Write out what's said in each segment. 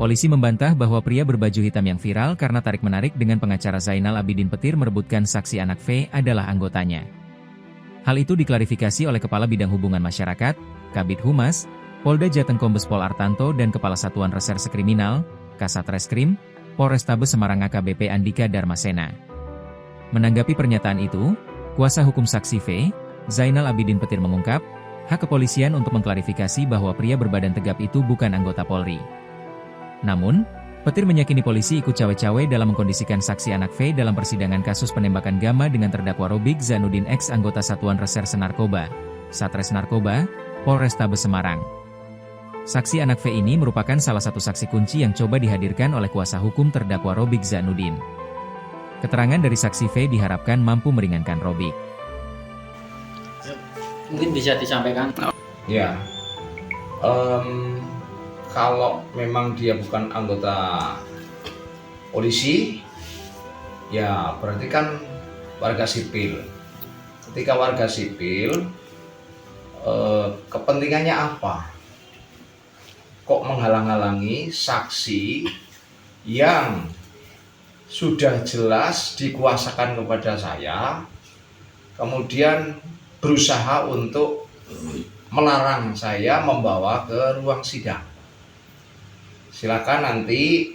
Polisi membantah bahwa pria berbaju hitam yang viral karena tarik-menarik dengan pengacara Zainal Abidin Petir merebutkan saksi anak V adalah anggotanya. Hal itu diklarifikasi oleh Kepala Bidang Hubungan Masyarakat, Kabid Humas, Polda Jateng Kombes Pol Artanto dan Kepala Satuan Reserse Kriminal, Kasat Reskrim, Polrestabes Semarang AKBP Andika Darmasena. Menanggapi pernyataan itu, kuasa hukum saksi V, Zainal Abidin Petir mengungkap, hak kepolisian untuk mengklarifikasi bahwa pria berbadan tegap itu bukan anggota Polri. Namun, Petir meyakini polisi ikut cawe-cawe dalam mengkondisikan saksi anak V dalam persidangan kasus penembakan Gama dengan terdakwa Robik Zainuddin ex anggota Satuan Reserse Narkoba, Satres Narkoba, Polrestabes Semarang. Saksi anak V ini merupakan salah satu saksi kunci yang coba dihadirkan oleh kuasa hukum terdakwa Robik Zainuddin. Keterangan dari saksi V diharapkan mampu meringankan Robik. Mungkin bisa disampaikan. Ya, kalau memang dia bukan anggota polisi, ya berarti kan warga sipil. Ketika warga sipil, kepentingannya apa? Kok menghalang-halangi saksi yang sudah jelas dikuasakan kepada saya, kemudian berusaha untuk melarang saya membawa ke ruang sidang. Silakan nanti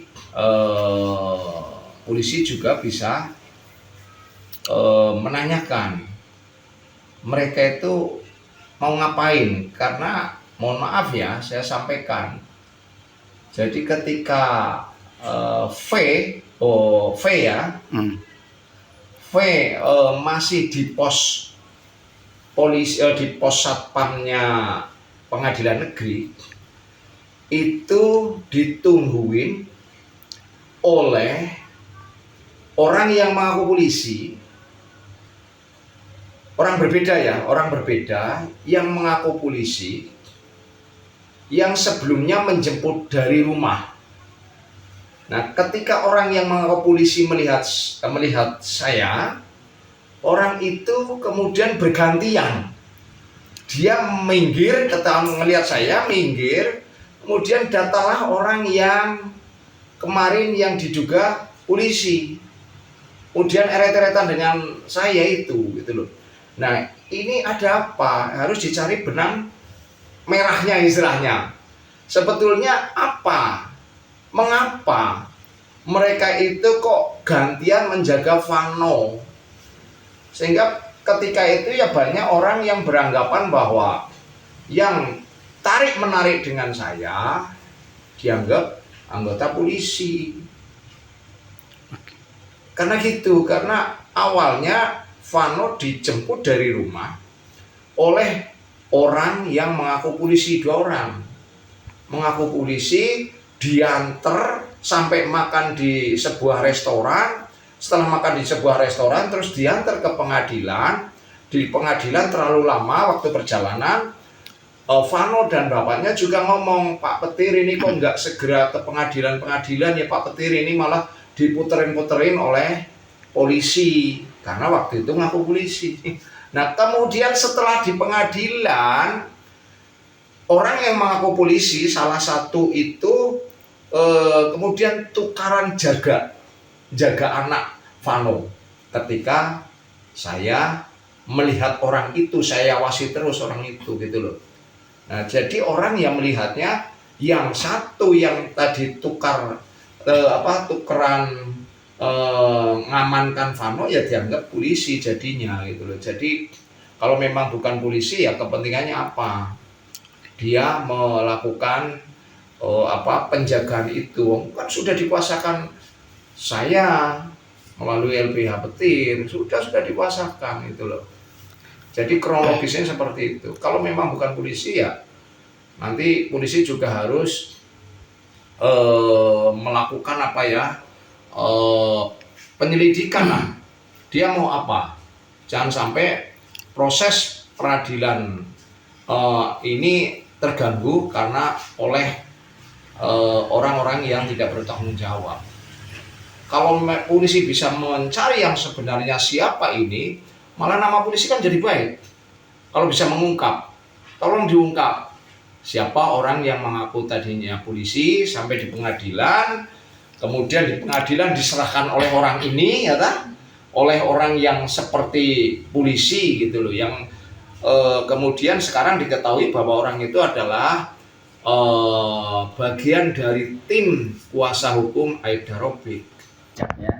polisi juga bisa menanyakan mereka itu mau ngapain, karena mohon maaf ya saya sampaikan, jadi ketika V masih di pos polisi, di pos satpamnya pengadilan negeri, itu ditungguin oleh orang yang mengaku polisi, orang berbeda yang mengaku polisi, yang sebelumnya menjemput dari rumah. Nah, ketika orang yang mengaku polisi melihat saya, orang itu kemudian bergantian, dia minggir, ketika melihat saya minggir. Kemudian datanglah orang yang kemarin yang diduga polisi, kemudian eret-eretan dengan saya itu, gitu loh. Nah, ini ada apa? Harus dicari benang merahnya istilahnya. Sebetulnya apa? Mengapa mereka itu kok gantian menjaga Vano? Sehingga ketika itu ya banyak orang yang beranggapan bahwa yang tarik-menarik dengan saya dianggap anggota polisi. Karena gitu, karena awalnya Vano dijemput dari rumah oleh orang yang mengaku polisi, 2 orang. Mengaku polisi, diantar sampai makan di sebuah restoran. Setelah makan di sebuah restoran, terus diantar ke pengadilan. Di pengadilan terlalu lama waktu perjalanan. Vano dan bapaknya juga ngomong, Pak Petir ini kok nggak segera ke pengadilan ya Pak Petir, ini malah diputerin-puterin oleh polisi, karena waktu itu ngaku polisi. Nah, kemudian setelah di pengadilan, orang yang mengaku polisi, salah satu itu kemudian tukaran jaga anak Vano. Ketika saya melihat orang itu, saya awasi terus orang itu, gitu loh. Nah, jadi orang yang melihatnya, yang satu yang tadi tukeran ngamankan Vano ya dianggap polisi jadinya, gitu loh. Jadi kalau memang bukan polisi ya kepentingannya apa? Dia melakukan penjagaan itu, kan sudah dikuasakan saya melalui LBH Petir, sudah dikuasakan, gitu loh. Jadi kronologisnya seperti itu. Kalau memang bukan polisi ya nanti polisi juga harus melakukan penyelidikan lah. Dia mau apa? Jangan sampai proses peradilan ini terganggu karena oleh orang-orang yang tidak bertanggung jawab. Kalau polisi bisa mencari yang sebenarnya siapa ini, malah nama polisi kan jadi baik. Kalau bisa mengungkap, tolong diungkap siapa orang yang mengaku tadinya polisi sampai di pengadilan, kemudian di pengadilan diserahkan oleh orang ini, ya kan? Oleh orang yang seperti polisi gitu loh, yang kemudian sekarang diketahui bahwa orang itu adalah bagian dari tim kuasa hukum Aibda Robik. Ya,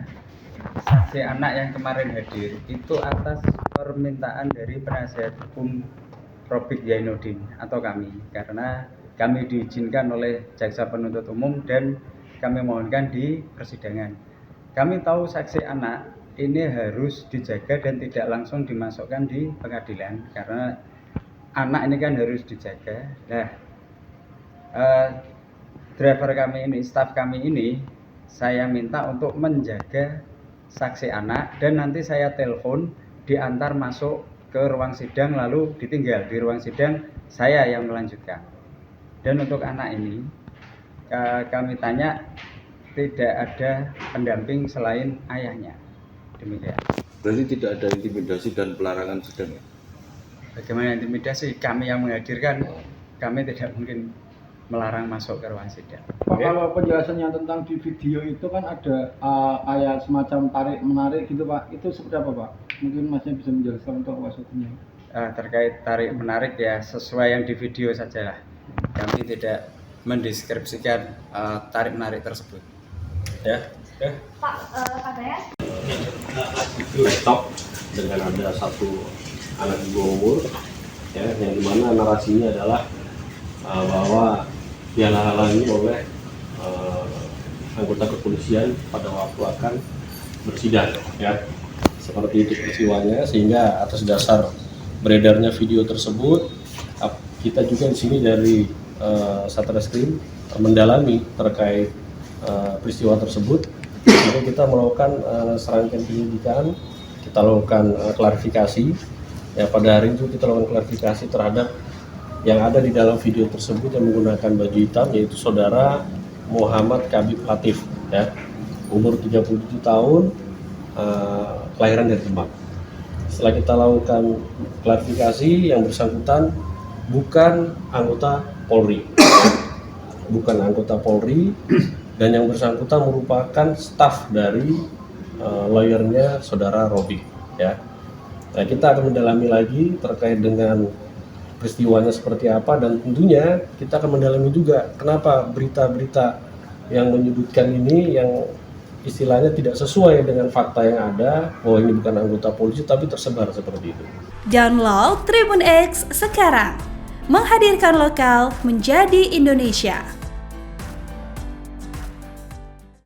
saksi anak yang kemarin hadir itu atas permintaan dari penasihat hukum Robik Zainuddin atau kami, karena kami diizinkan oleh jaksa penuntut umum dan kami mohonkan di persidangan. Kami tahu saksi anak ini harus dijaga dan tidak langsung dimasukkan di pengadilan karena anak ini kan harus dijaga. Nah, driver kami ini, staf kami ini, saya minta untuk menjaga saksi anak dan nanti saya telepon diantar masuk ke ruang sidang lalu ditinggal di ruang sidang, saya yang melanjutkan. Dan untuk anak ini kami tanya tidak ada pendamping selain ayahnya. Demikian. Berarti tidak ada intimidasi dan pelarangan sidang ya? Bagaimana intimidasi? Kami yang menghadirkan, kami tidak mungkin melarang masuk ke ruang sidang. Pak, kalau penjelasannya tentang di video itu kan ada kayak semacam tarik menarik gitu Pak, itu seperti apa Pak? Mungkin Masnya bisa menjelaskan untuk kuasa hukumnya. Terkait tarik menarik ya sesuai yang di video saja lah. Kami tidak mendeskripsikan tarik menarik tersebut. Ya. Pak, katanya Itu stop dengan ada satu anak di bawah umur, ya, yang dimana narasinya adalah bahwa dihalang-halangi oleh anggota kepolisian pada waktu akan bersidang, ya, seperti itu peristiwanya. Sehingga atas dasar beredarnya video tersebut, kita juga di sini dari Satreskrim mendalami terkait peristiwa tersebut. Jadi kita melakukan serangkaian penyelidikan, kita lakukan klarifikasi. Ya, pada hari itu kita lakukan klarifikasi terhadap yang ada di dalam video tersebut yang menggunakan baju hitam, yaitu saudara Muhammad Kabib Latif, ya, umur 37 tahun, kelahiran dari Demak. Setelah kita lakukan klarifikasi, yang bersangkutan bukan anggota Polri, dan yang bersangkutan merupakan staf dari lawyernya saudara Robik, ya. Nah, kita akan mendalami lagi terkait dengan peristiwanya seperti apa, dan tentunya kita akan mendalami juga kenapa berita-berita yang menyudutkan ini yang istilahnya tidak sesuai dengan fakta yang ada, bahwa ini bukan anggota polisi tapi tersebar seperti itu. Download Tribun X sekarang, menghadirkan lokal menjadi Indonesia.